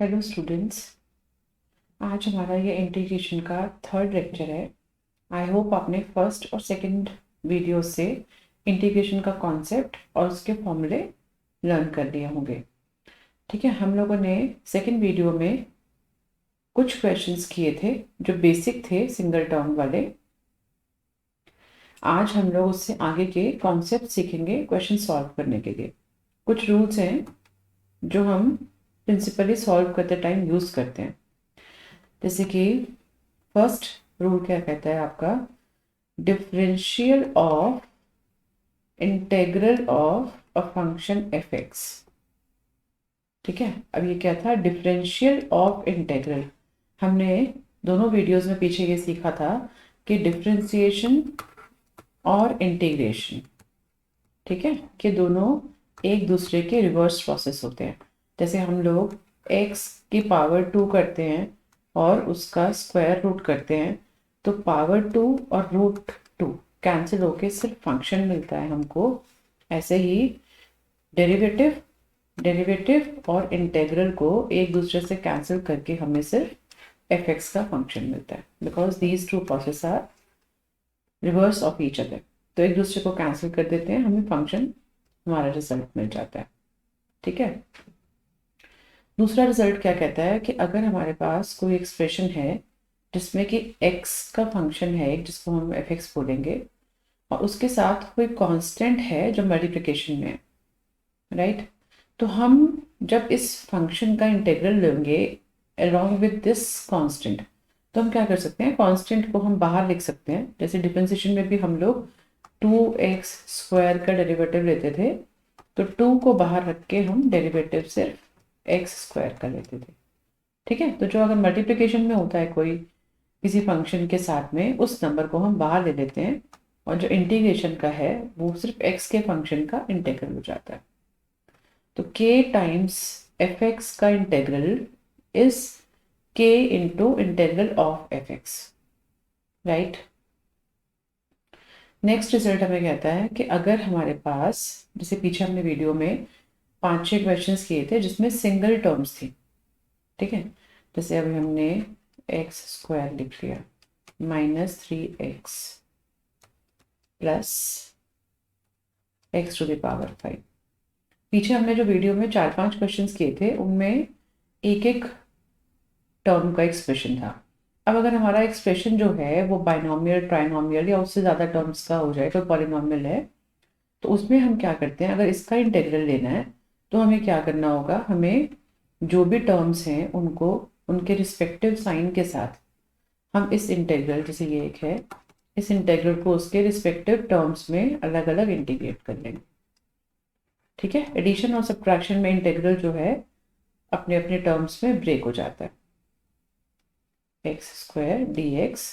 Hello students. आज हमारा ये इंटीग्रेशन का थर्ड लेक्चर है। आई होप आपने फर्स्ट और सेकंड वीडियो से इंटीग्रेशन का कॉन्सेप्ट और उसके फॉर्मूले लर्न कर लिए होंगे। ठीक है, हम लोगों ने सेकंड वीडियो में कुछ क्वेश्चंस किए थे जो बेसिक थे सिंगल टर्म वाले। आज हम लोग उससे आगे के कॉन्सेप्ट सीखेंगे क्वेश्चन सॉल्व करने के लिए। कुछ रूल्स हैं जो हम प्रिंसिपली सॉल्व करते टाइम यूज़ करते हैं। जैसे कि फर्स्ट रूल क्या कहता है आपका, differential of integral of a function F x. ठीक है, अब ये क्या था, डिफरेंशियल ऑफ इंटेग्रल। हमने दोनों वीडियोस में पीछे ये सीखा था कि डिफरेंशिएशन और इंटीग्रेशन, ठीक है, कि दोनों एक दूसरे के रिवर्स प्रोसेस होते हैं। जैसे हम लोग x की पावर 2 करते हैं और उसका स्क्वायर रूट करते हैं, तो पावर 2 और रूट 2 कैंसिल होके सिर्फ फंक्शन मिलता है हमको। ऐसे ही डेरिवेटिव डेरिवेटिव और इंटेग्रल को एक दूसरे से कैंसिल करके हमें सिर्फ एफ एक्स का फंक्शन मिलता है, because these two process are reverse of each other. तो एक दूसरे को कैंसिल कर देते हैं, हमें फंक्शन, हमारा रिजल्ट मिल जाता है। ठीक है, दूसरा रिजल्ट क्या कहता है कि अगर हमारे पास कोई एक्सप्रेशन है जिसमें कि x का फंक्शन है एक, जिसको हम एफ एक्स बोलेंगे, और उसके साथ कोई कांस्टेंट है जो मल्टीप्लिकेशन में है, राइट। तो हम जब इस फंक्शन का इंटीग्रल लेंगे अलोंग विद दिस कांस्टेंट, तो हम क्या कर सकते हैं, कांस्टेंट को हम बाहर लिख सकते हैं। जैसे डिफरेंशिएशन में भी हम लोग 2x स्क्वायर का डेरिवेटिव लेते थे, तो 2 को बाहर रख के हम डेरिवेटिव सिर्फ एक्स स्क्वायर का लेते थे। ठीक है, तो जो अगर मल्टीप्लिकेशन में होता है कोई किसी फंक्शन के साथ में, उस नंबर को हम बाहर ले लेते हैं, और जो इंटीग्रेशन का है वो सिर्फ एक्स के फंक्शन का इंटीग्रल हो जाता है। तो k टाइम्स एफ एक्स का integral is k into integral of F x, right. Next result हमें कहता है कि अगर हमारे पास, जैसे पीछे हमने वीडियो में 5-6 क्वेश्चंस किए थे जिसमें सिंगल टर्म्स थी, ठीक है। जैसे अभी हमने एक्स स्क्वायर लिख लिया -3x plus x to the power 5। पीछे हमने जो वीडियो में 4-5 क्वेश्चंस किए थे उनमें एक एक टर्म का एक्सप्रेशन था। अब अगर हमारा एक्सप्रेशन जो है वो बाइनोमियल, ट्राइनोमियल या उससे ज़्यादा टर्म्स का हो जाए, तो पॉलिनोमियल है, तो उसमें हम क्या करते हैं, अगर इसका इंटीग्रल लेना है तो हमें क्या करना होगा, हमें जो भी टर्म्स हैं उनको उनके रिस्पेक्टिव साइन के साथ हम इस इंटीग्रल, जैसे ये एक है, इस इंटीग्रल को उसके रिस्पेक्टिव टर्म्स में अलग अलग इंटीग्रेट कर लेंगे। ठीक है, एडिशन और सब्ट्रैक्शन में इंटीग्रल जो है अपने अपने टर्म्स में ब्रेक हो जाता है। X square d x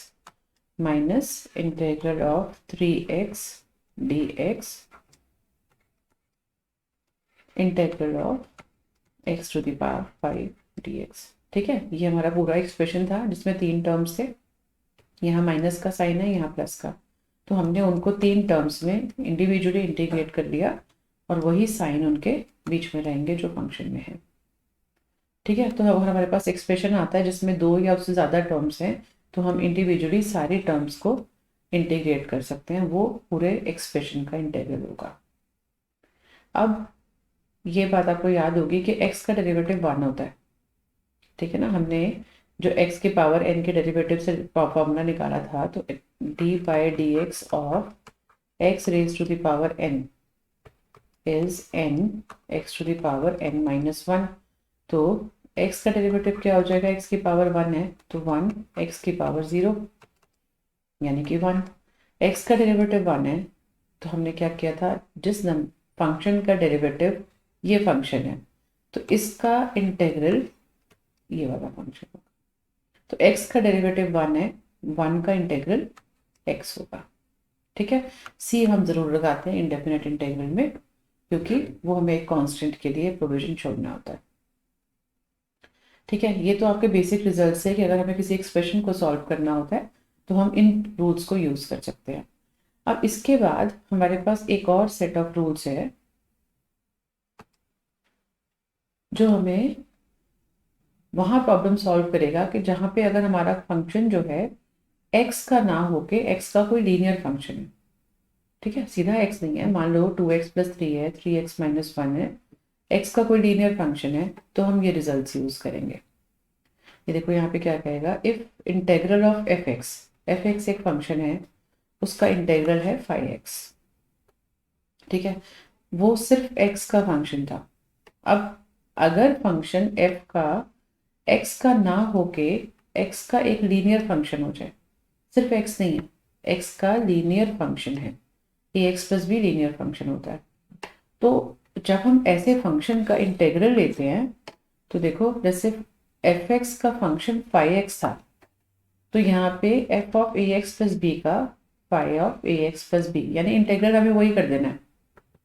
minus integral of 3x d x integral of x to the power 5 dx। ठीक है, ये हमारा पूरा एक्सप्रेशन था जिसमें 3 टर्म्स थे। यहाँ माइनस का साइन है, यहाँ प्लस का, तो हमने उनको 3 टर्म्स में इंडिविजुअली इंटीग्रेट कर लिया, और वही साइन उनके बीच में रहेंगे जो फंक्शन में है। ठीक है, तो अगर हमारे पास एक्सप्रेशन आता है जिसमें 2 या उससे ज़्यादा टर्म्स हैं, तो हम इंडिविजुअली सारी टर्म्स को इंटीग्रेट कर सकते हैं, वो पूरे एक्सप्रेशन का इंटीग्रल होगा। अब ये बात आपको याद होगी कि x का डेरिवेटिव 1 होता है। ठीक है ना, हमने जो x की पावर n के डेरिवेटिव से फॉर्मूला निकाला था, तो d by d x of x raise to the power n is n x to the power n minus 1। तो x का डेरिवेटिव क्या हो जाएगा, x की पावर 1 है तो 1 x की पावर 0 यानी कि 1। x का डेरिवेटिव 1 है, तो हमने क्या किया था, जिस फंक्शन का डेरिवेटिव ये फंक्शन है, तो इसका इंटीग्रल ये वाला फंक्शन होगा। तो x का डेरिवेटिव 1 है, 1 का इंटीग्रल x होगा। ठीक है, c हम जरूर लगाते हैं इंडेफिनेट इंटीग्रल में, क्योंकि वो हमें एक कांस्टेंट के लिए प्रोविजन छोड़ना होता है। ठीक है, ये तो आपके बेसिक रिजल्ट है कि अगर हमें किसी एक्सप्रेशन को सॉल्व करना होता है तो हम इन रूल्स को यूज कर सकते हैं। अब इसके बाद हमारे पास एक और सेट ऑफ रूल्स है जो हमें वहाँ प्रॉब्लम सॉल्व करेगा कि जहाँ पे अगर हमारा फंक्शन जो है एक्स का ना होके एक्स का कोई लीनियर फंक्शन है, ठीक है, सीधा एक्स नहीं है, मान लो 2x+3 है, 3x-1 है, एक्स का कोई लीनियर फंक्शन है, तो हम ये रिजल्ट यूज करेंगे। ये देखो यहाँ पे क्या कहेगा, if integral of F x एक फंक्शन है, उसका इंटेग्रल है 5x, ठीक है, वो सिर्फ एक्स का फंक्शन था। अब अगर फंक्शन एफ का एक्स का ना होके एक्स का एक लीनियर फंक्शन हो जाए, सिर्फ एक्स नहीं है, एक्स का लीनियर फंक्शन है, a x plus b linear function होता है, तो जब हम ऐसे फंक्शन का इंटेग्रल लेते हैं तो देखो जैसे एफ एक्स का फंक्शन 5x था, तो यहाँ पे f of a x plus b का phi of a x plus b, यानी इंटेग्रल हमें वही कर देना है,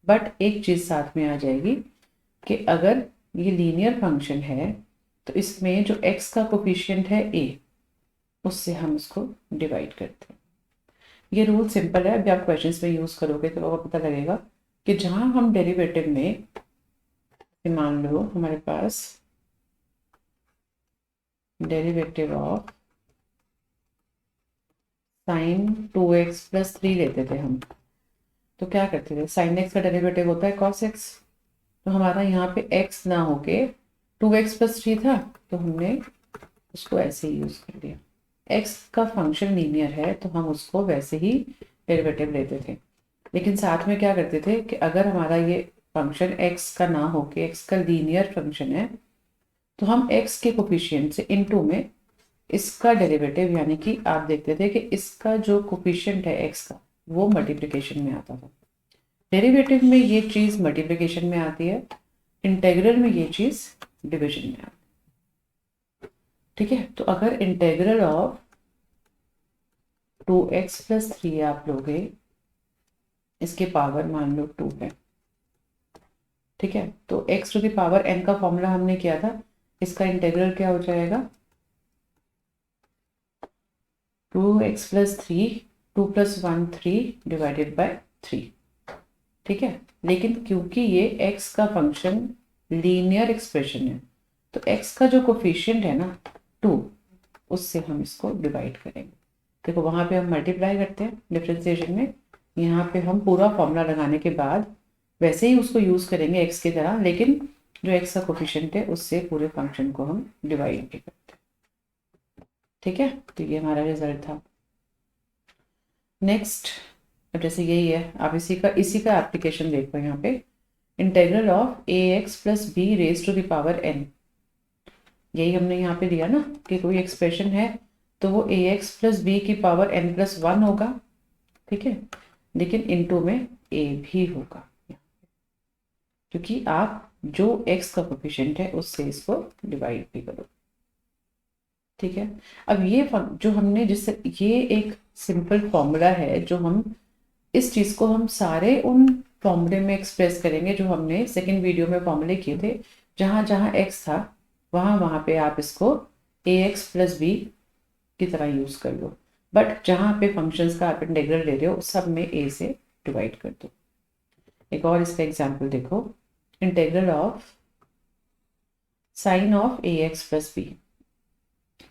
बट एक चीज साथ में आ जाएगी कि अगर ये लीनियर फंक्शन है तो इसमें जो x का कोफिशिएंट है a, उससे हम इसको डिवाइड करते हैं। ये रूल सिंपल है, अभी आप क्वेश्चंस में यूज करोगे तो आपको पता लगेगा कि जहां हम डेरिवेटिव में, मान लो हमारे पास डेरिवेटिव ऑफ साइन 2x+3 लेते थे हम, तो क्या करते थे, साइन x का डेरिवेटिव होता है cos x, तो हमारा यहाँ पे x ना होके 2x+3 था, तो हमने उसको ऐसे ही यूज कर दिया। x का फंक्शन लीनियर है तो हम उसको वैसे ही डेरिवेटिव लेते थे, लेकिन साथ में क्या करते थे कि अगर हमारा ये फंक्शन x का ना होके x का लीनियर फंक्शन है, तो हम x के कोफिशिएंट से इनटू में इसका डेरिवेटिव, यानी कि आप देखते थे कि इसका जो कोफिशिएंट है x का वो मल्टीप्लिकेशन में आता था। डेरिवेटिव में ये चीज मल्टीप्लिकेशन में आती है, इंटेग्रल में ये चीज डिवीजन में आती है, ठीक है। तो अगर इंटेग्रल ऑफ 2x+3 आप लोगे, इसके पावर मान लो 2 है, ठीक है, तो x to the power n का फॉर्मूला हमने किया था, इसका इंटेग्रल क्या हो जाएगा, 2x+3, 2+1 3 डिवाइडेड बाय 3, ठीक है। लेकिन क्योंकि ये x का फंक्शन लीनियर एक्सप्रेशन है, तो x का जो कोफिशिएंट है ना 2, उससे हम इसको डिवाइड करेंगे। देखो वहां पे हम मल्टीप्लाई करते हैं डिफरेंशिएशन में, यहाँ पे हम पूरा फॉर्मूला लगाने के बाद वैसे ही उसको यूज करेंगे x की तरह, लेकिन जो x का कोफिशिएंट है उससे पूरे फंक्शन को हम डिवाइड भी करते हैं, ठीक है। तो ये हमारा रिजल्ट था। नेक्स्ट, जैसे यही है, आप इसी का एप्लीकेशन देखो यहाँ पे, integral of a x plus b raise to the power n, यही हमने यहाँ पे दिया ना कि कोई एक्सप्रेशन है तो वो ए एक्स प्लस बी की पावर n+1 होगा, ठीक है, लेकिन इनटू में a भी होगा, क्योंकि आप जो x का कोफिशिएंट है उससे इसको डिवाइड भी करो, ठीक है। अब ये जो हमने जिससे, ये एक सिंपल फॉर्मूला है, जो हम इस चीज को हम सारे उन फॉर्मूले में एक्सप्रेस करेंगे जो हमने सेकंड वीडियो में फॉर्मूले किए थे, जहां जहां x था वहां वहां पे आप इसको ए एक्स प्लस बी की तरह यूज कर लो, बट जहां पे फंक्शंस का आप इंटीग्रल ले रहे हो सब में a से डिवाइड कर दो। एक और इसका एग्जांपल देखो, integral of sine of a x plus b,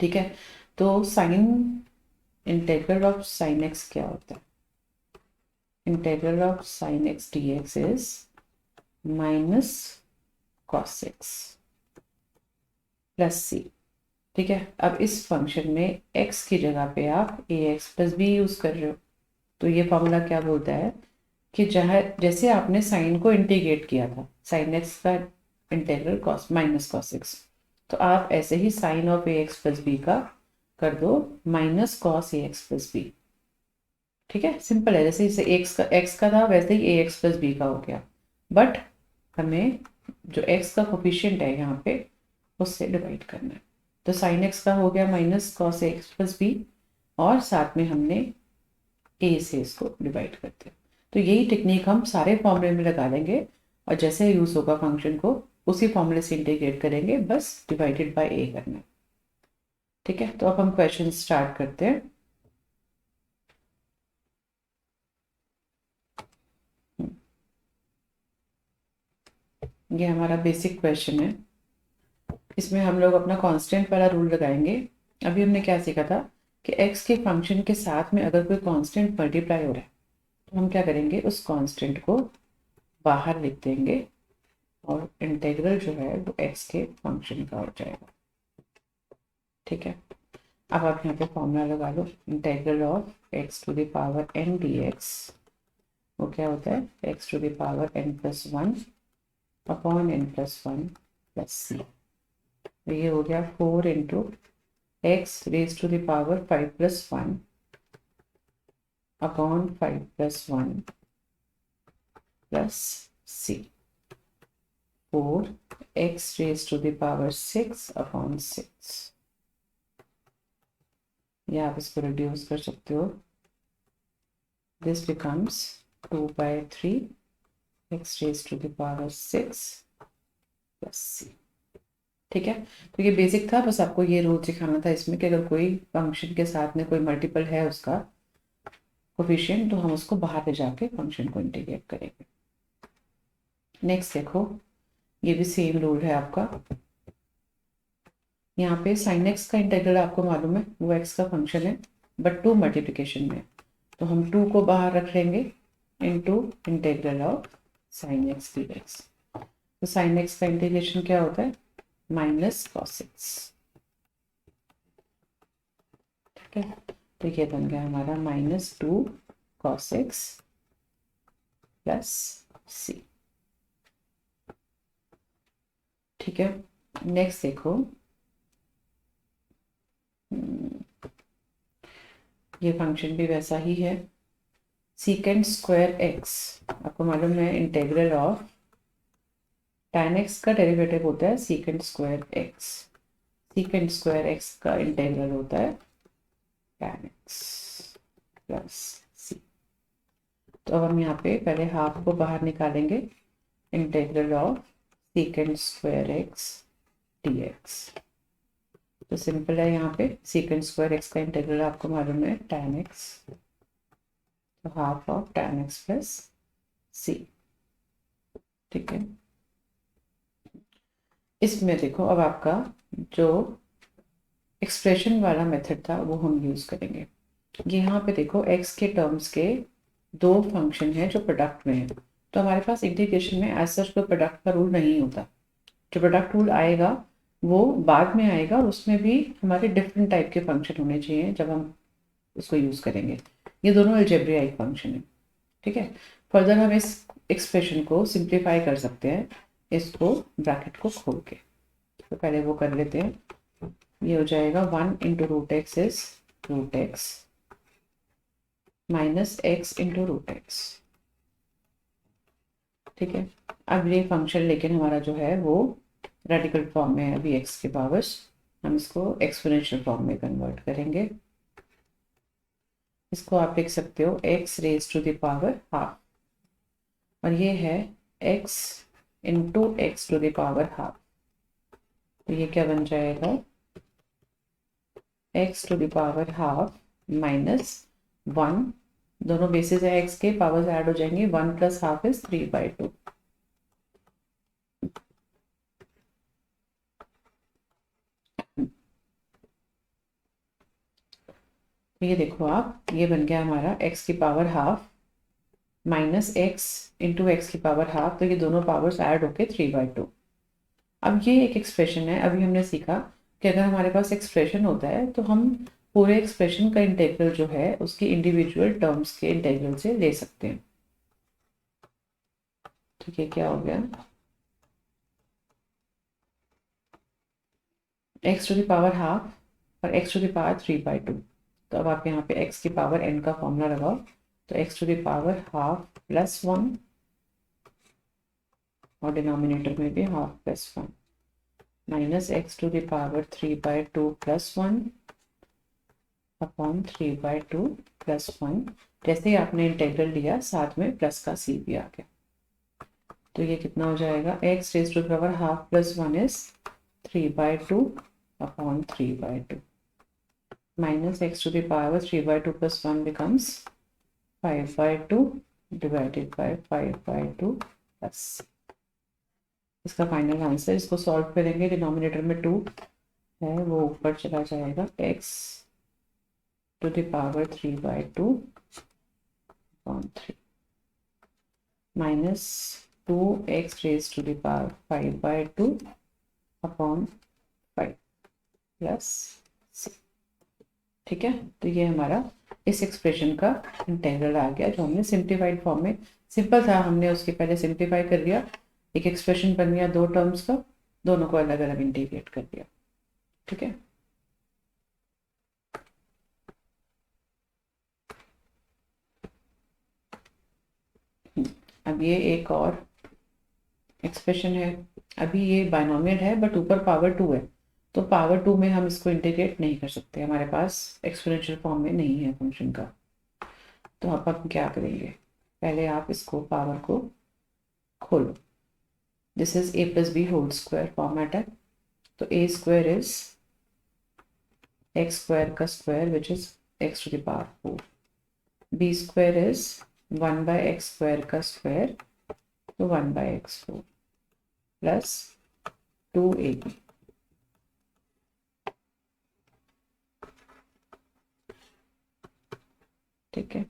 ठीक है, तो sine, integral of sine x क्या होता है, integral of sine x d x is minus cos x plus c, ठीक है। अब इस फंक्शन में x की जगह पे आप ए एक्स प्लस बी यूज कर रहे हो, तो ये फॉर्मूला क्या बोलता है कि जहाँ जैसे आपने साइन को इंटीग्रेट किया था, साइन एक्स का integral cos minus cos x, तो आप ऐसे ही sine of a x plus b का कर दो minus cos a x plus b, ठीक है, सिंपल है, जैसे इसे एक्स का था वैसे ही ए एक्स प्लस बी का हो गया, बट हमें जो x का कोफिशिएंट है यहाँ पे उससे डिवाइड करना है, तो साइन एक्स का हो गया minus cos x plus b, और साथ में हमने a से इसको डिवाइड करते हैं। तो यही टेक्निक हम सारे फॉर्मूले में लगा लेंगे, और जैसे यूज होगा फंक्शन को उसी फॉर्मूले से इंटीग्रेट करेंगे, बस डिवाइडेड बाय a करना है, ठीक है। तो अब हम क्वेश्चन स्टार्ट करते हैं। ये हमारा बेसिक क्वेश्चन है, इसमें हम लोग अपना कांस्टेंट वाला रूल लगाएंगे। अभी हमने क्या सीखा था कि x के फंक्शन के साथ में अगर कोई कांस्टेंट मल्टीप्लाई हो रहा है तो हम क्या करेंगे, उस कांस्टेंट को बाहर लिख देंगे और इंटीग्रल जो है वो x के फंक्शन का हो जाएगा। ठीक है, अब आप यहाँ पे फॉर्मूला लगा लो, integral of x to the power n dx, वो क्या होता है, x to the power n plus one upon n plus one plus c. तो ये हो गया 4 into x raise to the power 5 plus one upon 5 plus one plus c, 4 x raise to the power 6 upon 6। या आप इसको reduce कर सकते हो, this becomes 2/3 x raise to the power 6 plus c. ठीक है, तो ये बेसिक था, बस आपको ये रूल सिखाना था इसमें कि अगर कोई फंक्शन के साथ में कोई मल्टीपल है उसका कोफिशिएंट तो हम उसको बाहर ले जाके फंक्शन को इंटीग्रेट करेंगे। नेक्स्ट देखो, ये भी सेम रूल है आपका। यहाँ पे साइन एक्स का इंटीग्रल आपको मालूम है वो एक्स का फंक्शन है बट 2 मल्टीप्लिकेशन में, तो हम 2 को बाहर रख लेंगे into integral of sine x d x. तो साइन एक्स का इंटीग्रेशन क्या होता है, माइनस कॉस एक्स। ठीक है, तो ये बन गया हमारा -2 कॉस एक्स प्लस सी। ठीक है, नेक्स्ट देखो, ये फंक्शन भी वैसा ही है, सीकेंड स्क्वायर एक्स, आपको मालूम है इंटीग्रल ऑफ tan x का डेरिवेटिव होता है सीकेंड स्क्वायर एक्स, सीकेंड स्क्वायर एक्स का इंटीग्रल होता है tan x प्लस सी। तो अब हम यहाँ पे पहले हाफ को बाहर निकालेंगे, integral of secant square x dx। तो सिंपल है, यहाँ पे सीकेंड स्क्वायर एक्स का इंटीग्रल आपको मालूम है tan x, तो half of tan x plus c. ठीक है, इसमें देखो अब आपका जो एक्सप्रेशन वाला मेथड था वो हम यूज करेंगे। यहाँ पे देखो x के टर्म्स के 2 फंक्शन हैं जो प्रोडक्ट में है, तो हमारे पास इंटीग्रेशन में एज सच कोई प्रोडक्ट का रूल नहीं होता। जो प्रोडक्ट रूल आएगा वो बाद में आएगा और उसमें भी हमारे डिफरेंट टाइप के फंक्शन होने चाहिए जब हम उसको यूज करेंगे। ये दोनों अलजेब्रिक फंक्शन है। ठीक है, फर्दर हम इस एक्सप्रेशन को सिंप्लीफाई कर सकते हैं इसको ब्रैकेट को खोल के। तो पहले वो कर लेते हैं, ये हो जाएगा 1 into root x is root x minus x into root x. ठीक है, अब ये फंक्शन लेकिन हमारा जो है वो रेडिकल फॉर्म में है अभी एक्स के पावर्स, हम इसको एक्सपोनेंशियल फॉर्म में कन्वर्ट करेंगे। इसको आप लिख सकते हो x raise to the power half, और ये है x into x to the power half. तो ये क्या बन जाएगा, x to the power half minus 1, दोनों बेसिस है एक्स के, पावर्स ऐड हो जाएंगे, 1 प्लस हाफ इज 3/2। तो ये देखो आप, ये बन गया हमारा एक्स की power half minus x into x की पावर हाफ, तो ये दोनों पावर्स ऐड होके 3/2। अब ये एक एक्सप्रेशन है, अभी हमने सीखा कि अगर हमारे पास एक्सप्रेशन होता है तो हम पूरे एक्सप्रेशन का इंटीग्रल जो है उसकी इंडिविजुअल टर्म्स के इंटीग्रल से ले सकते हैं। ठीक है, क्या हो गया, x to the power half और एक्स टू द पावर 3/2। तो अब आप यहाँ पे एक्स की पावर n का फॉर्मूला लगाओ, तो x to the power half plus 1 और डिनोमिनेटर में भी half plus 1 minus x to the power 3/2 plus 1 upon 3/2 plus 1। जैसे ही आपने इंटीग्रल लिया साथ में प्लस का सी भी आ गया, तो ये कितना हो जाएगा, x raise to the power half plus 1 is 3/2 upon 3/2 minus x to the power 3/2 plus 1 becomes 5/2 divided by 5/2 plus इसका फाइनल आंसर। इसको सॉल्व करेंगे, डिनोमिनेटर में 2 है वो ऊपर चला जाएगा, x to the power 3/2 upon 3 minus 2x raise to the power 5/2 upon 5 plus c। ठीक है, तो ये हमारा इस एक्सप्रेशन का इंटीग्रल आ गया, जो हमने सिंप्लीफाइड फॉर्म में, सिंपल था, हमने उसके पहले सिंप्लीफाई कर दिया, एक एक्सप्रेशन बन गया 2 टर्म्स का, दोनों को अलग अलग इंटीग्रेट कर दिया। ठीक है, अब ये एक और एक्सप्रेशन है। अभी ये बाइनोमियल है बट ऊपर पावर 2 है, तो पावर 2 में हम इसको इंटीग्रेट नहीं कर सकते, हमारे पास एक्सपोनेंशियल फॉर्म में नहीं है फंक्शन का। तो अब हम क्या करेंगे, पहले आप इसको पावर को खोलो। This is a plus b whole square format है, तो a square is x square का square which is x to the power 4, b square is 1/x square का स्क्वायर, तो 1/x4 प्लस 2ab। ठीक है,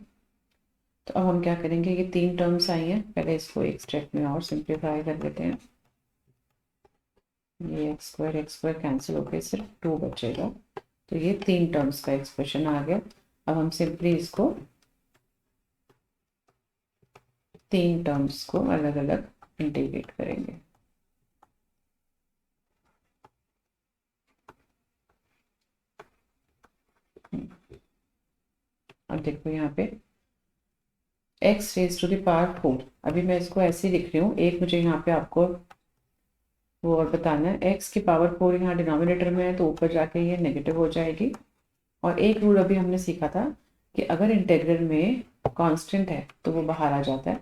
तो अब हम क्या करेंगे, ये 3 टर्म्स आई हैं, पहले इसको एक स्टेप में और सिंप्लीफाई कर लेते हैं। ये एक्स स्क्वायर कैंसिल होकर सिर्फ 2 बचेगा, तो ये 3 टर्म्स का एक्सप्रेशन आ गया। अब हम सिंपली इसको 3 टर्म्स को अलग अलग इंटीग्रेट करेंगे। अब देखो यहाँ पे x raise to the power 4, अभी मैं इसको ऐसे ही लिख रही हूँ, एक मुझे यहाँ पे आपको वो और बताना है, x की पावर 4 यहाँ डिनोमिनेटर में है तो ऊपर जाके ये नेगेटिव हो जाएगी। और एक रूल अभी हमने सीखा था कि अगर इंटेग्रल में कांस्टेंट है तो वो बाहर आ जाता है,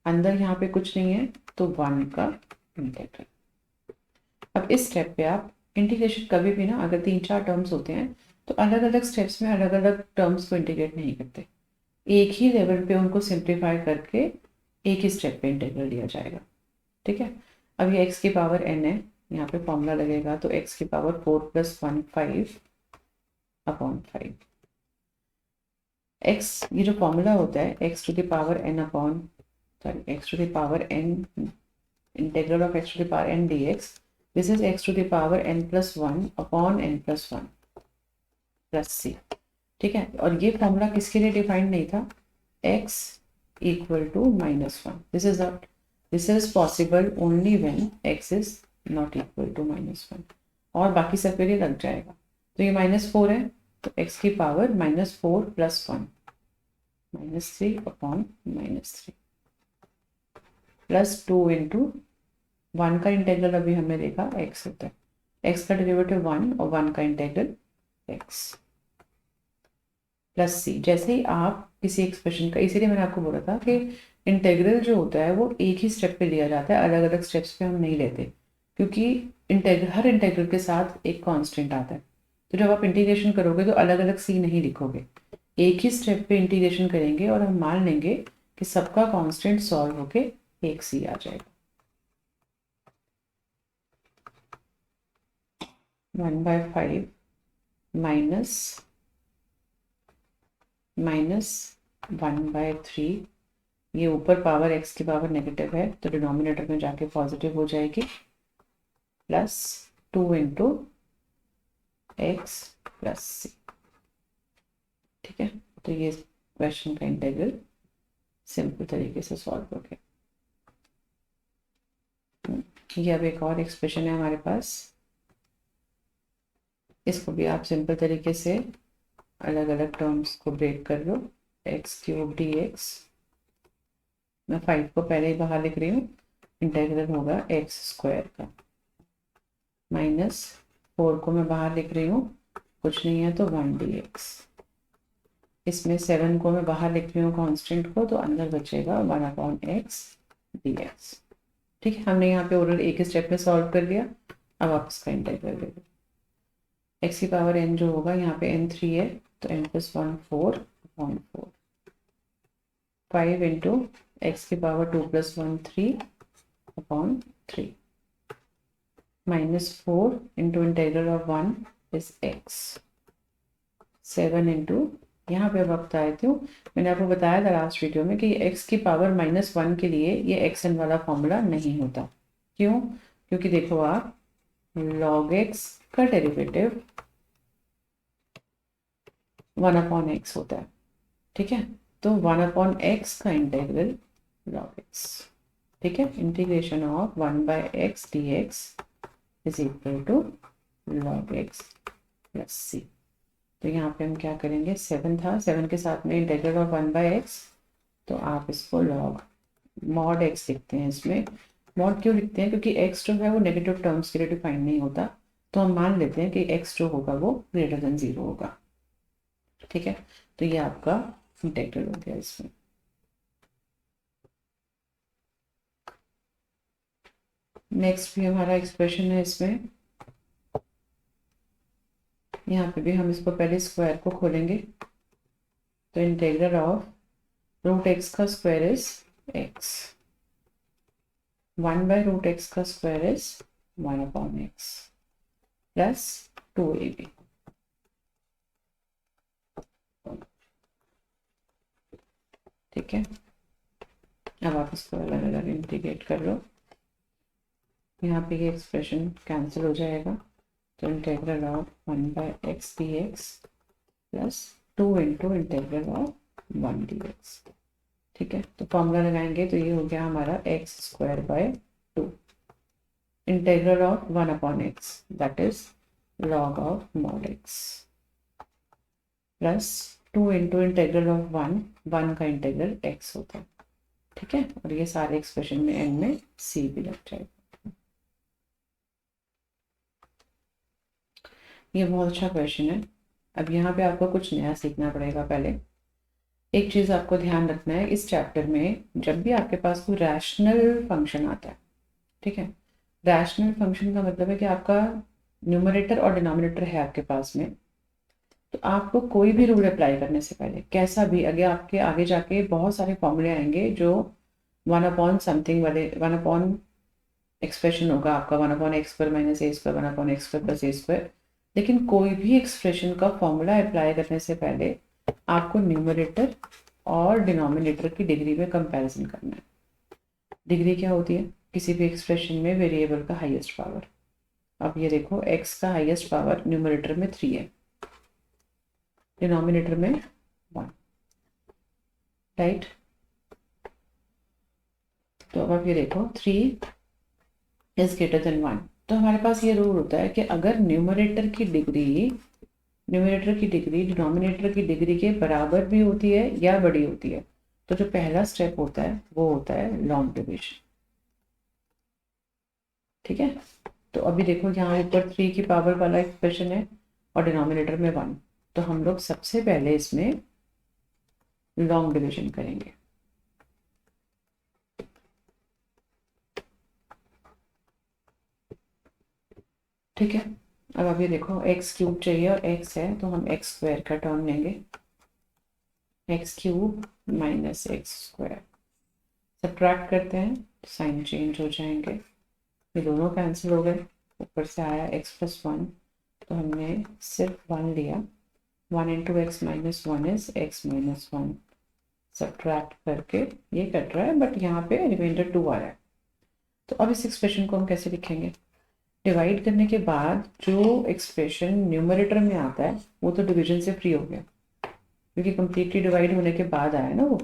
अंदर यहाँ पे कुछ नहीं है तो 1 का इंटेग्रल। अब इस स्टेप पे आप इंटीग्रेशन कभी भी ना, अगर 3-4 टर्म्स होते हैं तो अलग अलग स्टेप्स में अलग अलग टर्म्स को इंटीग्रेट नहीं करते, एक ही लेवल पे उनको सिंप्लीफाई करके एक ही स्टेप पे इंटीग्रल लिया जाएगा। ठीक है, अब ये x की पावर n है, यहाँ पे फॉर्मूला लगेगा, तो x की पावर 4 + 1 5 अपॉन 5 x, ये जो फॉर्मूला होता है x to the power n upon x to the power n integral of x to the power n dx, this is x to the power n + 1 upon n + 1 plus c। ठीक है, और ये formula किसके लिए defined नहीं था, x equal to -1, this is possible only when x is not equal to -1, और बाकी सब के लिए लग जाएगा। तो ये -4 है, तो x की पावर -4 + 1 -3 अपॉन -3 प्लस 2 इंटू 1 का इंटेग्रल अभी हमने देखा x होता है, x का डेरिवेटिव 1 और 1 का इंटेग्रल x प्लस c। जैसे ही आप किसी एक्सप्रेशन का, इसीलिए मैंने आपको बोला था कि इंटेग्रल जो होता है वो एक ही स्टेप पे लिया जाता है, अलग अलग स्टेप्स पे हम नहीं लेते, क्योंकि हर इंटेग्रल के साथ एक कांस्टेंट आता है। तो जब आप इंटीग्रेशन करोगे तो अलग अलग c नहीं लिखोगे, एक ही स्टेप पे इंटीग्रेशन करेंगे और हम मान लेंगे कि सबका कांस्टेंट सॉल्व होके एक c आ जाएगा। 1/5 माइनस 1/3, ये ऊपर पावर x की पावर नेगेटिव है तो डिनोमिनेटर में जाके पॉजिटिव हो जाएगी, plus 2 into x plus c। ठीक है, तो ये क्वेश्चन का इंटीग्रल सिंपल तरीके से सॉल्व हो गया। ये अब एक और एक्सप्रेशन है हमारे पास, इसको भी आप सिंपल तरीके से अलग अलग टर्म्स को ब्रेक कर लो। x³ dx, मैं 5 को पहले ही बाहर लिख रही हूँ, इंटीग्रल होगा x² का, -4 को मैं बाहर लिख रही हूँ, कुछ नहीं है तो 1 dx, इसमें 7 को मैं बाहर लिख रही हूँ कांस्टेंट को, तो अंदर बचेगा 1/x dx। ठीक है, हमने यहाँ पे ओरल एक ही स्टेप में सॉल्व कर लिया। अब आप इसका इंटीग्रल ले लो, x की पावर n जो होगा, यहाँ पे n 3 है तो n + 1 4 अपॉन 4, 5 इंटू x की power 2 + 1 3 upon 3 -4 into integral of 1 is x। 7 into, यहाँ पे अब बताती हूँ, मैंने आपको बताया था लास्ट वीडियो में कि x की पावर -1 के लिए ये xn वाला फॉर्मूला नहीं होता। क्यों? क्योंकि देखो आप log x का डेरिवेटिव 1/x होता है, ठीक है। तो 1/x का इंटीग्रल log x, ठीक है। Integration of 1/x dx is equal to log x plus c। तो यहाँ पे हम क्या करेंगे, 7 था, 7 के साथ में इंटीग्रल ऑफ 1/x, तो आप इसको log mod x लिखते हैं। इसमें मॉड क्यों लिखते हैं? क्योंकि x जो है वो नेगेटिव टर्म्स के लिए डिफाइन नहीं होता, तो हम मान लेते हैं कि x जो होगा वो ग्रेटर देन 0 होगा, ठीक है। तो ये आपका इंटीग्रल हो गया। इसमें नेक्स्ट भी हमारा एक्सप्रेशन है। इसमें यहाँ पे भी हम इसको पहले स्क्वायर को खोलेंगे, तो इंटीग्रल ऑफ रूट एक्स का स्क्वायर इज x, 1/√x का square is 1/x plus 2ab, ठीक है। अब आप इसको अलग अलग इंटीग्रेट कर लो, यहाँ पे ये एक्सप्रेशन कैंसिल हो जाएगा, तो integral of 1/x dx plus 2 into integral of 1 dx, ठीक है। तो फॉर्मूला लगाएंगे तो ये हो गया हमारा x²/2 integral of 1/x that is log of mod x plus 2 into integral of 1 का इंटीग्रल x होता है, ठीक है। और ये सारे एक्सप्रेशन में एंड में c भी लग जाएगा। ये बहुत अच्छा क्वेश्चन है। अब यहाँ पे आपको कुछ नया सीखना पड़ेगा। पहले एक चीज़ आपको ध्यान रखना है, इस चैप्टर में जब भी आपके पास कोई रैशनल फंक्शन आता है, ठीक है, रैशनल फंक्शन का मतलब है कि आपका न्यूमरेटर और डिनोमिनेटर है आपके पास में, तो आपको कोई भी रूल अप्लाई करने से पहले कैसा भी आपके आगे जाके बहुत सारे फॉर्मूले आएंगे जो 1/समथिंग वाले 1/ एक्सप्रेशन होगा आपका 1/x² - a², 1/x² + a², लेकिन कोई भी एक्सप्रेशन का फॉर्मूला अप्लाई करने से पहले आपको न्यूमरेटर और डिनोमिनेटर की डिग्री में कंपैरिजन करना है। डिग्री क्या होती है? किसी भी एक्सप्रेशन में वेरिएबल का हाईएस्ट पावर। अब ये देखो x का हाईएस्ट पावर न्यूमरेटर में 3 है, डिनोमिनेटर में 1, राइट। तो अब आप ये देखो 3 इज ग्रेटर देन 1, तो हमारे पास ये रूल होता है कि अगर न्यूमरेटर की डिग्री डिनोमिनेटर की डिग्री के बराबर भी होती है या बड़ी होती है, तो जो पहला स्टेप होता है वो होता है लॉन्ग डिविजन, ठीक है। तो अभी देखो यहाँ ऊपर 3 की पावर वाला एक्सप्रेशन है और डिनोमिनेटर में 1, तो हम लोग सबसे पहले इसमें लॉन्ग डिविजन करेंगे, ठीक है। अब अभी देखो x³ चाहिए और x है, तो हम x² का टर्म लेंगे, x³ - x², सब्ट्रैक्ट करते हैं तो साइन चेंज हो जाएंगे, ये दोनों कैंसिल हो गए, ऊपर से आया x + 1, तो हमने सिर्फ 1 लिया, 1 × x - 1 इज x - 1, सब्ट्रैक्ट करके ये कट रहा है, बट यहाँ पे रिमाइंडर 2 आ रहा है। तो अब इस एक्सप्रेशन को हम कैसे लिखेंगे? डिवाइड करने के बाद जो एक्सप्रेशन न्यूमरेटर में आता है वो तो डिवीजन से फ्री हो गया, क्योंकि कंप्लीटली डिवाइड होने के बाद आया ना वो।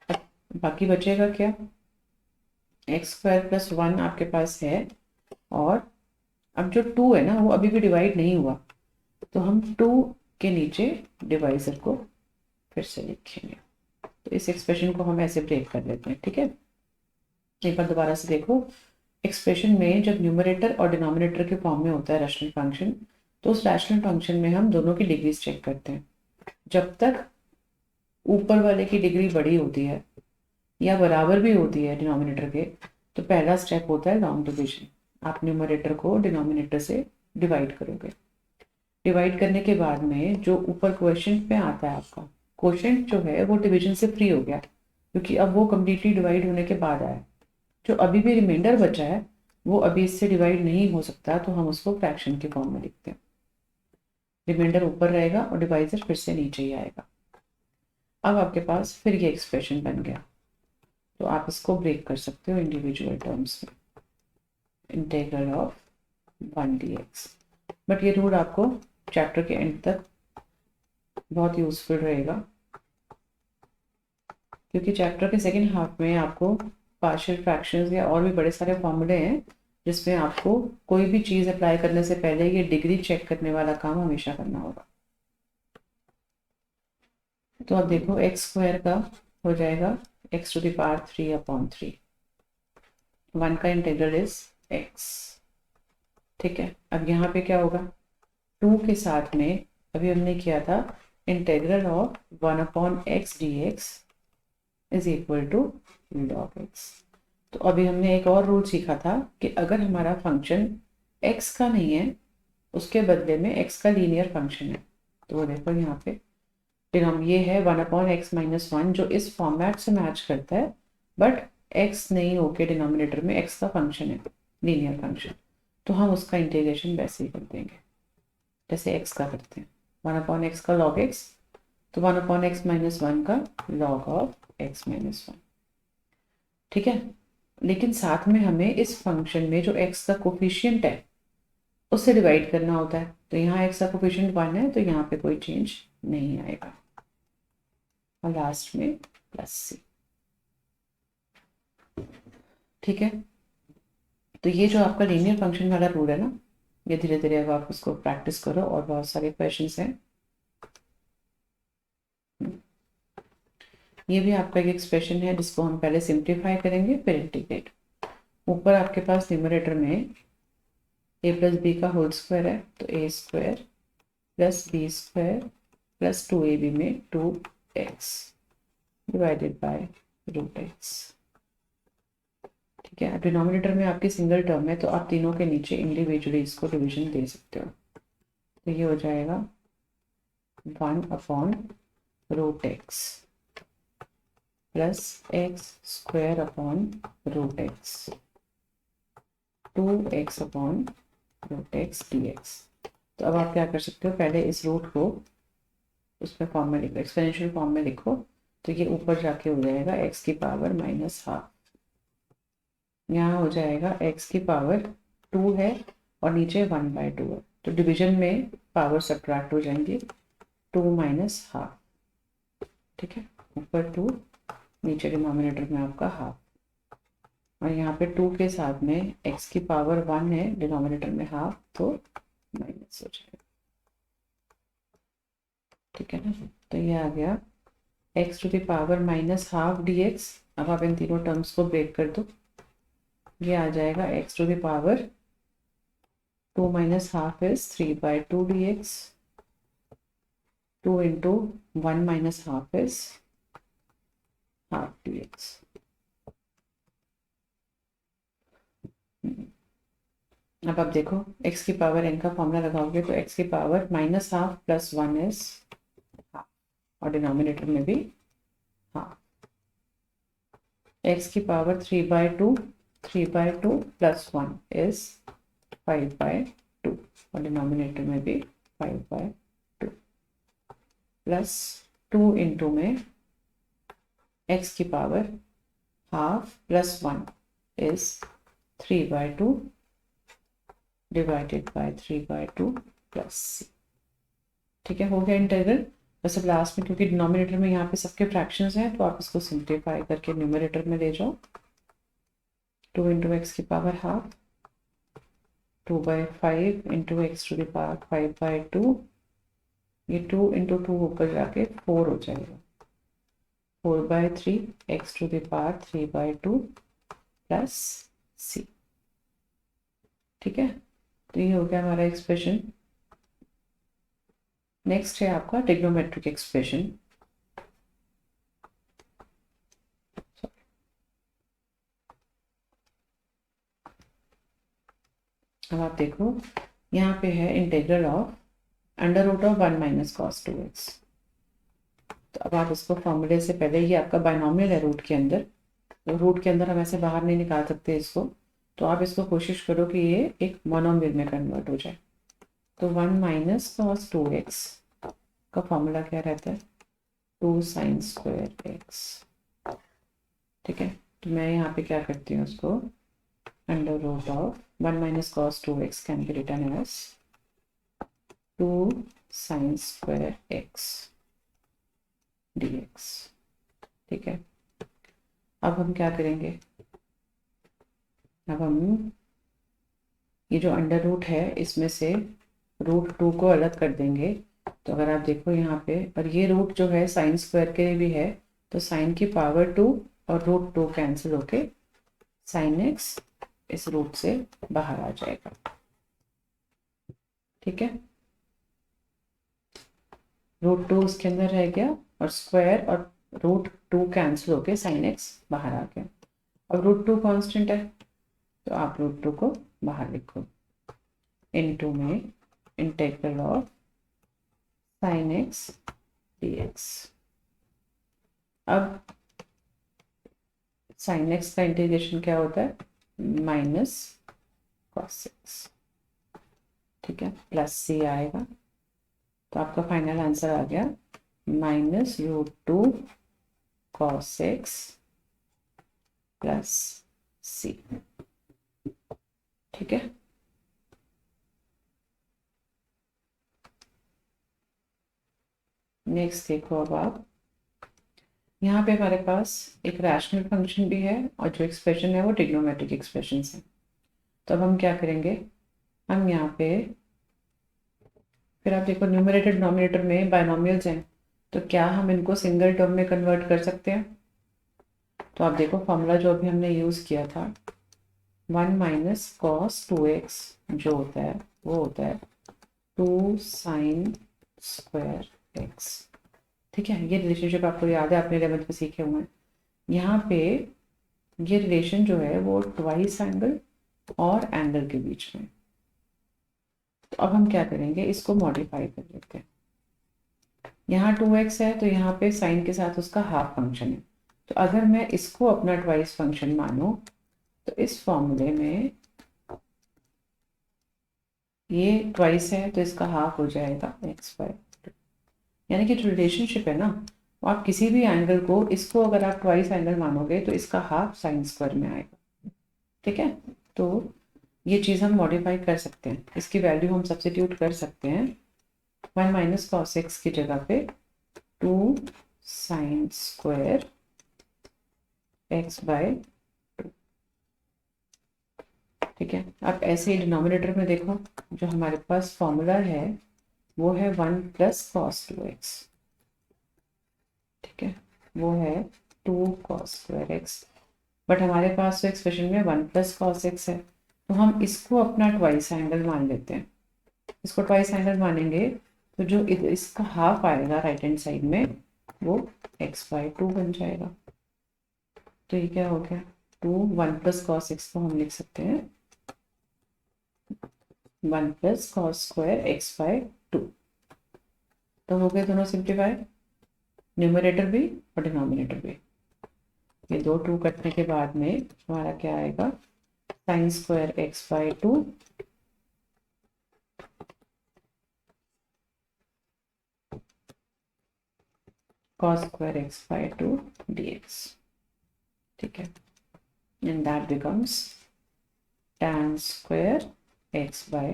अब बाकी बचेगा क्या? x² + 1 आपके पास है, और अब जो 2 है ना वो अभी भी डिवाइड नहीं हुआ, तो हम 2 के नीचे डिवाइजर को फिर से लिखेंगे। तो इस एक्सप्रेशन को हम ऐसे ब्रेक कर लेते हैं, ठीक है। एक बार दोबारा से देखो, एक्सप्रेशन में जब न्यूमरेटर और डिनोमिनेटर के फॉर्म में होता है रैशनल फंक्शन, तो उस रैशनल फंक्शन में हम दोनों की डिग्रीज चेक करते हैं। जब तक ऊपर वाले की डिग्री बड़ी होती है या बराबर भी होती है डिनोमिनेटर के, तो पहला स्टेप होता है लॉन्ग डिविजन। आप न्यूमरेटर को डिनोमिनेटर से डिवाइड करोगे, डिवाइड करने के बाद में जो ऊपर क्वोशिएंट पे आता है आपका, क्वोशिएंट जो है वो डिवीजन से फ्री हो गया, क्योंकि अब वो कम्प्लीटली डिवाइड होने के बाद आया। जो अभी भी रिमाइंडर बचा है वो अभी इससे डिवाइड नहीं हो सकता, तो हम उसको फ्रैक्शन के फॉर्म में लिखते हैं। रिमाइंडर ऊपर रहेगा और डिवाइजर फिर से नीचे ही आएगा। अब आपके पास फिर ये एक्सप्रेशन बन गया, तो आप इसको ब्रेक कर सकते हो इंडिविजुअल टर्म्स में। Integral of 1 dx। बट ये रूल आपको चैप्टर के एंड तक बहुत यूजफुल रहेगा, क्योंकि चैप्टर के सेकेंड हाफ में आपको पार्शियल फ्रैक्शंस या और भी बड़े सारे फॉर्मूले हैं जिसमें आपको कोई भी चीज़ अप्लाई करने से पहले ये डिग्री चेक करने वाला काम हमेशा करना होगा। तो अब देखो एक्स स्क्वायर का हो जाएगा x टू द पावर 3/3। 1 का इंटीग्रल इज x। ठीक है, अब यहाँ पे क्या होगा, 2 के साथ में अभी हमने किया था integral of 1/x dx is equal to log x। तो अभी हमने एक और रूल सीखा था कि अगर हमारा फंक्शन x का नहीं है, उसके बदले में x का लीनियर फंक्शन है, तो वो देखो यहाँ पे फिर हम ये है 1/x-1 जो इस फॉर्मेट से मैच करता है, बट x नहीं होके डिनोमिनेटर में x का फंक्शन है, लीनियर फंक्शन, तो हम उसका इंटीग्रेशन वैसे ही कर देंगे जैसे x का करते हैं। 1/x का log x, तो 1/x-1 का log ऑफ x-1। ठीक है, लेकिन साथ में हमें इस फंक्शन में जो x का कोफिशिएंट है उससे डिवाइड करना होता है, तो यहाँ x का कोफिशिएंट 1 है, तो यहाँ पे कोई चेंज नहीं आएगा और लास्ट में प्लस सी। ठीक है, तो ये जो आपका लीनियर फंक्शन वाला रूल है ना, ये धीरे धीरे अब आप उसको प्रैक्टिस करो और बहुत सारे क्वेश्चंस हैं। ये भी आपका एक एक्सप्रेशन है जिसको हम पहले सिंप्लीफाई करेंगे फिर इंटीग्रेट। ऊपर आपके पास न्यूमरेटर में a प्लस बी का होल स्क्वायर है, तो a square plus b square plus 2ab में 2x divided by root x। ठीक है, डिनोमिनेटर में आपकी सिंगल टर्म है, तो आप तीनों के नीचे इंडिविजुअली इसको डिवीजन दे सकते हो, तो ये हो जाएगा 1/√x plus x square upon root x 2x/√x dx। तो अब आप क्या कर सकते हो, पहले इस रूट को उसमें फॉर्म में लिखो, एक्सपोनेंशियल फॉर्म में लिखो, तो ये ऊपर जाके हो जाएगा x की पावर -12। यहाँ हो जाएगा x की पावर 2 है और नीचे 1/2 है, तो डिवीजन में पावर सब्ट्रैक्ट हो जाएंगी, 2 -12। ठीक है, ऊपर 2 नीचे डिनोमिनेटर में आपका हाफ, और यहाँ पे 2 के साथ में x की पावर 1 है, डिनोमिनेटर में हाफ, तो माइनस हो जाएगा। ठीक है ना, तो ये आ गया x to the power -12 dx। अब आप इन तीनों टर्म्स को ब्रेक कर दो, ये आ जाएगा x to the power 2 -12 is 3/2 dx, 2 into 1 -12 is half dx। अब आप देखो x की पावर n का फॉर्मूला लगाओगे तो x की पावर -12 प्लस 1 इज हाफ, और डिनोमिनेटर में भी हाफ। x की पावर 3/2 प्लस 1 इज 5/2, और डिनोमिनेटर में भी 5/2 प्लस 2 इंटू में x की power half plus 1 is 3/2 divided by 3/2 plus c। ठीक है, हो गया इंटीग्रल। बस अब लास्ट में, क्योंकि डिनोमिनेटर में यहाँ पे सबके फ्रैक्शंस हैं, तो आप इसको सिंप्लीफाई करके न्यूमरेटर में ले जाओ। 2 इंटू एक्स की power half, 2/5 into x to the power 5/2, ये 2 इंटू 2 ऊपर जाके 4 हो जाएगा, 4/3 x to the power 3/2 plus c। ठीक है, तो ये हो गया हमारा एक्सप्रेशन। नेक्स्ट है आपका ट्रिग्नोमेट्रिक एक्सप्रेशन। अब आप देखो यहाँ पे है इंटीग्रल ऑफ √1 - cos 2x। तो अब आप इसको फॉर्मूले से पहले, ये आपका बायनॉमियल है रूट के अंदर, तो रूट के अंदर हम ऐसे बाहर नहीं निकाल सकते इसको, तो आप इसको कोशिश करो कि ये एक मोनोमियल में कन्वर्ट हो जाए। तो 1 माइनस कॉस 2x का फॉर्मूला क्या रहता है, 2 साइन स्क्वायर एक्स। ठीक है, तो मैं यहाँ पे क्या करती हूँ, उसको under root of 1 minus cos 2x can be written as 2 sine square x dx। ठीक है, अब हम क्या करेंगे, अब हम ये जो अंडर रूट है इसमें से रूट 2 को अलग कर देंगे। तो अगर आप देखो यहाँ पे, और ये रूट जो है साइन स्क्वायर के भी है, तो साइन की पावर 2 और रूट 2 कैंसिल होके साइन एक्स इस रूट से बाहर आ जाएगा। ठीक है, रूट 2 उसके अंदर रह गया और स्क्वायर और रूट 2 कैंसिल होके साइन एक्स बाहर आ गया। अब रूट 2 कांस्टेंट है, तो आप रूट 2 को बाहर लिखो, इनटू में integral of sine x dx। अब साइन एक्स का इंटीग्रेशन क्या होता है, माइनस कॉस एक्स। ठीक है, प्लस सी आएगा, तो आपका फाइनल आंसर आ गया minus root 2 cos x plus c. ठीक है, नेक्स्ट देखो, अब आप यहाँ पे हमारे पास एक रैशनल फंक्शन भी है और जो एक्सप्रेशन है वो ट्रिग्नोमेट्रिक एक्सप्रेशन है। तो अब हम क्या करेंगे, हम यहाँ पे फिर आप देखो न्यूमरेटर डिनोमिनेटर में बायनोमियल्स हैं, तो क्या हम इनको सिंगल टर्म में कन्वर्ट कर सकते हैं। तो आप देखो फॉर्मूला जो अभी हमने यूज़ किया था 1 माइनस कॉस 2x जो होता है वो होता है 2 साइन स्क्वायर एक्स। ठीक है, ये रिलेशनशिप आपको याद है, आपने 11th में सीखे हुए हैं। यहाँ पे ये रिलेशन जो है वो ट्वाइस एंगल और एंगल के बीच में। तो अब हम क्या करेंगे, इसको मॉडिफाई कर लेते हैं। यहाँ 2x है तो यहाँ पे साइन के साथ उसका हाफ फंक्शन है, तो अगर मैं इसको अपना ट्वाइस फंक्शन मानूं तो इस फॉर्मूले में ये ट्वाइस है तो इसका हाफ हो जाएगा x बाय 2। यानी कि जो रिलेशनशिप है ना, वो आप किसी भी एंगल को, इसको अगर आप ट्वाइस एंगल मानोगे तो इसका हाफ साइन स्क्वायर में आएगा। ठीक है, तो ये चीज़ हम मॉडिफाई कर सकते हैं, इसकी वैल्यू हम सब्स्टिट्यूट कर सकते हैं 1 माइनस कॉस एक्स की जगह पे 2 साइन स्क्वायर एक्स बाय 2। ठीक है, आप ऐसे ही डिनोमिनेटर में देखो, जो हमारे पास फॉर्मूला है वो है 1 प्लस कॉस 2x। ठीक है, वो है 2 कॉस स्क्वायर एक्स, बट हमारे पास तो एक्सप्रेशन में 1 प्लस कॉस एक्स है, तो हम इसको अपना ट्वाइस एंगल मान लेते हैं। इसको ट्वाइस एंगल मानेंगे तो जो इसका हाफ आएगा राइट हैंड साइड में वो x बाय 2 बन जाएगा। तो ये क्या हो गया, 2 1 प्लस कॉस एक्स को हम लिख सकते हैं 1 plus cos square x by 2। तो हो गए दोनों सिंप्लीफाई, न्यूमरेटर भी और डिनोमिनेटर भी। ये दो 2 कटने के बाद में हमारा क्या आएगा, sine square x by 2 cos square x by 2 dx। ठीक है, and that becomes tan square x by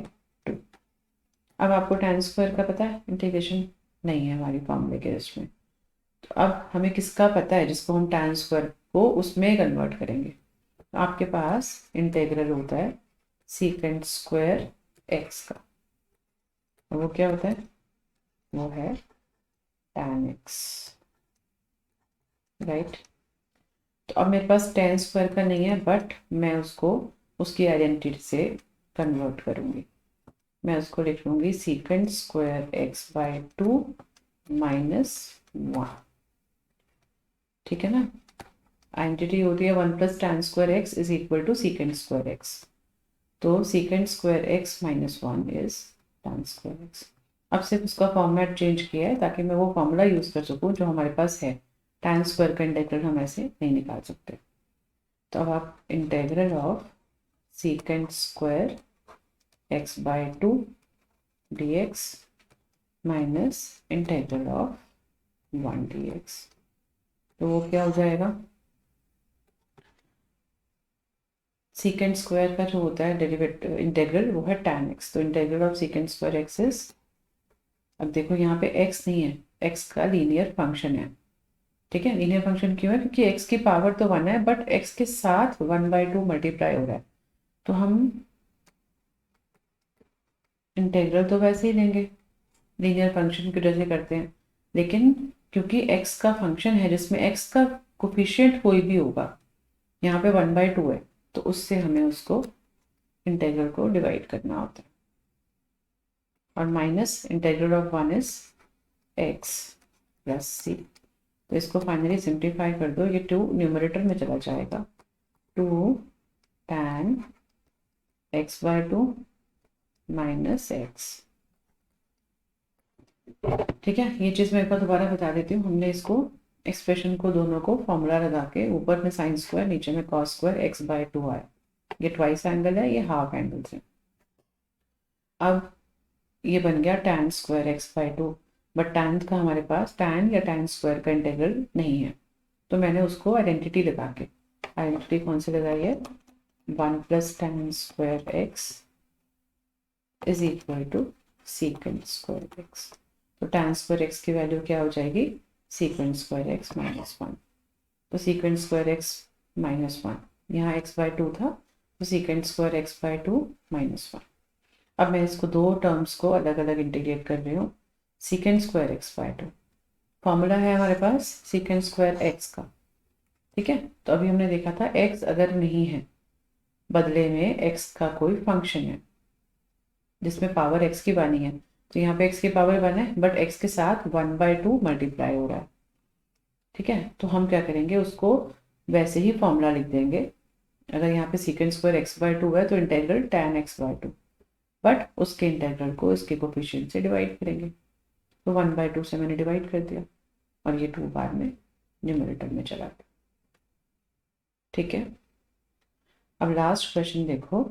2। अब आपको tan square का पता है, इंटीग्रेशन नहीं है हमारी फॉर्मूले के इसमें, तो अब हमें किसका पता है जिसको हम tan square को उसमें कन्वर्ट करेंगे। तो आपके पास इंटीग्रल होता है सीकेंट स्क्वायर x का, वो क्या होता है, वो है tan x। राइट, तो अब मेरे पास tan स्क्वायर का नहीं है, बट मैं उसको उसकी आइडेंटिटी से कन्वर्ट करूंगी, मैं उसको लिख लूंगी secant square x by 2 minus 1। ठीक है ना, आइडेंटिटी होती है 1 plus tan square x is equal to secant square x, तो secant square x minus 1 is tan square x. अब सिर्फ उसका फॉर्मेट चेंज किया है ताकि मैं वो फॉर्मूला यूज कर सकूं जो हमारे पास है, tan स्क्वायर का इंटीग्रल हम ऐसे नहीं निकाल सकते। तो अब आप integral of secant square x by 2 dx minus integral of 1 dx, तो वो क्या हो जाएगा, सीकेंट स्क्वायर का जो होता है डेरिवेटिव इंटेग्रल वो है tan x, तो integral of secant square x is, अब देखो यहाँ पे x नहीं है, x का लीनियर फंक्शन है, ठीक है। लीनियर फंक्शन क्यों है, क्योंकि x की पावर तो 1 है बट x के साथ 1/2 मल्टीप्लाई हो रहा है, तो हम इंटेग्रल तो वैसे ही लेंगे लीनियर फंक्शन की वजह से करते हैं, लेकिन क्योंकि x का फंक्शन है जिसमें x का कोफिशिएंट कोई भी होगा, यहाँ पे 1/2 है, तो उससे हमें उसको इंटेग्रल को डिवाइड करना होता है, और minus integral of 1 is x plus c, तो इसको फाइनली सिंप्लीफाई कर दो, ये 2 न्यूमरेटर में चला जाएगा, 2 tan x/2 माइनस एक्स, ठीक है। ये चीज़ मैं एक बार दोबारा बता देती हूँ, हमने इसको एक्सप्रेशन को दोनों को फॉर्मूला लगा के ऊपर में साइन स्क्वायर नीचे में कॉस स्क्वायर x/2 आया, ये ट्वाइस एंगल है, ये हाफ एंगल है। अब ये बन गया tan square x/2, but tan का हमारे पास tan या tan स्क्वायर का इंटीग्रल नहीं है, तो मैंने उसको आइडेंटिटी लगा के, आइडेंटिटी कौन सी लगाई है, 1 + tan square x is equal to secant square x, तो tan स्क्वायर x की वैल्यू क्या हो जाएगी, सीकेंट स्क्वायर x माइनस 1, तो सीकेंट स्क्वायर x माइनस 1, यहाँ x/2 था, तो सीकेंट स्क्वायर x/2 माइनस 1। अब मैं इसको दो टर्म्स को अलग अलग इंटीग्रेट कर रही हूँ, सीकेंट स्क्वायर x/2, फॉर्मूला है हमारे पास सीकेंट स्क्वायर x का, ठीक है। तो अभी हमने देखा था x अगर नहीं है, बदले में x का कोई फंक्शन है जिसमें पावर x की बनी है, तो यहाँ पे x की पावर 1 है बट x के साथ 1/2 मल्टीप्लाई हो रहा है, ठीक है। तो हम क्या करेंगे, उसको वैसे ही फॉर्मूला लिख देंगे, अगर यहाँ पे सीकेंट स्क्वायर x/2 है तो इंटेग्रल tan x/2, बट उसके इंटेग्रल को इसके कोफिशिएंट से डिवाइड करेंगे, तो 1/2 से मैंने डिवाइड कर दिया और ये 2 बाद में न्यूमरेटर में चला गया, ठीक है। अब लास्ट क्वेश्चन देखो,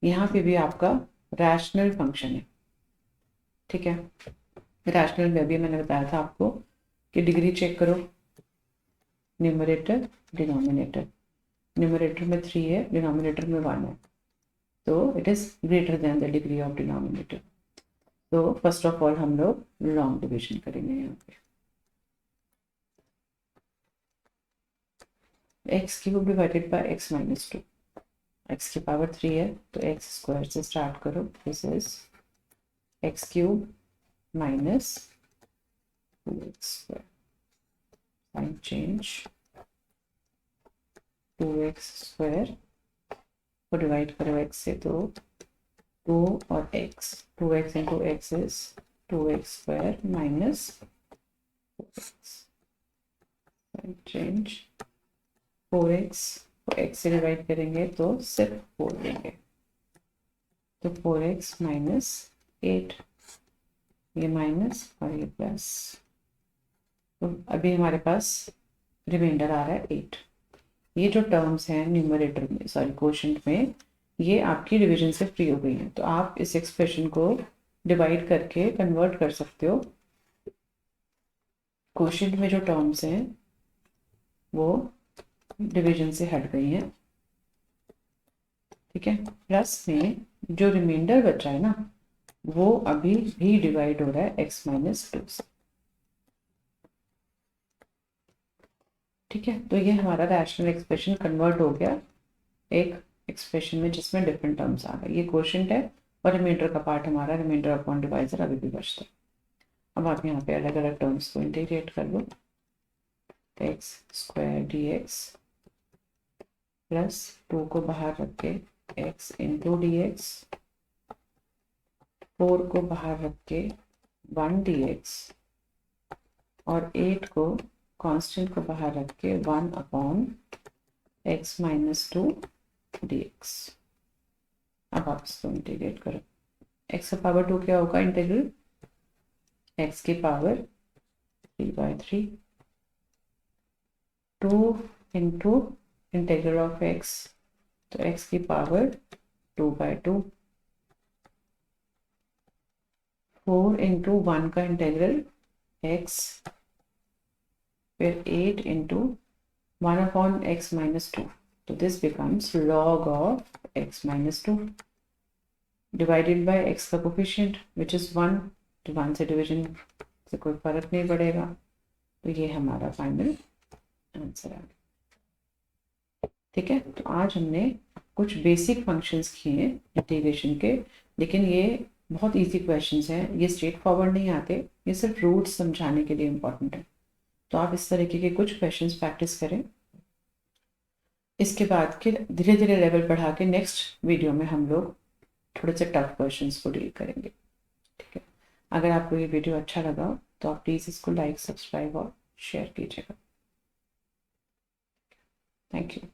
यहाँ पे भी आपका रैशनल फंक्शन है, ठीक है। रैशनल में भी मैंने बताया था आपको कि डिग्री चेक करो, न्यूमरेटर डिनोमिनेटर, न्यूमरेटर में 3 है, डिनोमिनेटर में 1 है, तो it is greater than the degree of denominator, तो फर्स्ट ऑफ ऑल हम लोग लॉन्ग डिविजन करेंगे, यहाँ पे x³ divided by x minus 2, x की पावर 3 है तो x स्क्वायर से स्टार्ट करो, this is x³ minus 2x square, sign change, 2x square को डिवाइड करो x से, तो 2 और x, 2x into x is 2x square minus 4x, sign change, 4x को x से डिवाइड करेंगे तो सिर्फ 4 लेंगे, तो 4x माइनस 8, ये माइनस और ये प्लस, तो अभी हमारे पास रिमाइंडर आ रहा है 8। ये जो टर्म्स हैं न्यूमरेटर में, सॉरी क्वोशंट में, ये आपकी डिवीजन से फ्री हो गई हैं, तो आप इस एक्सप्रेशन को डिवाइड करके कन्वर्ट कर सकते हो, क्वोशंट में जो टर्म्स हैं वो डिवीजन से हट गई हैं, ठीक है। प्लस में जो रिमाइंडर बचा है ना, वो अभी भी डिवाइड हो रहा है x माइनस 2 से, ठीक है। तो ये हमारा रैशनल एक्सप्रेशन कन्वर्ट हो गया एक एक्सप्रेशन में जिसमें डिफरेंट टर्म्स आ गए, ये क्वोशंट है और रिमाइंडर का पार्ट हमारा रिमाइंडर अपॉन डिवाइजर अभी भी बचता है। अब आप यहाँ पे अलग अलग टर्म्स को इंटीग्रेट कर लो, एक्स स्क्वायर dx प्लस 2 को बाहर रख के x इंटू dx, 4 को बाहर रख के 1 dx और 8 को कांस्टेंट को बाहर रख के 1 अपॉन x माइनस 2 dx। अब आप इसको इंटीग्रेट करो, x का पावर 2 क्या होगा, इंटीग्रल x की power 3/3, 2 into integral of x, तो एक्स की पावर 2/2, 4 इंटू 1 का इंटीग्रल एक्स, फिर 8 इंटू 1/x-2, तो this becomes log of x-2 divided by x का कोफिशिएंट विच इज़ 1, तो 1 से डिवीजन से कोई फर्क नहीं पड़ेगा, तो ये हमारा फाइनल आंसर है। ठीक है, तो आज हमने कुछ बेसिक फंक्शंस किए हैं इंटीग्रेशन के, लेकिन ये बहुत इजी क्वेश्चंस हैं, ये स्ट्रेट फॉरवर्ड नहीं आते, ये सिर्फ रूट्स समझाने के लिए इम्पोर्टेंट है। तो आप इस तरीके के कुछ क्वेश्चंस प्रैक्टिस करें, इसके बाद के धीरे धीरे लेवल बढ़ा के नेक्स्ट वीडियो में हम लोग थोड़े से टफ क्वेश्चंस को डील करेंगे। ठीक है, अगर आपको ये वीडियो अच्छा लगा तो आप प्लीज़ इसको लाइक, सब्सक्राइब और शेयर कीजिएगा। Thank you.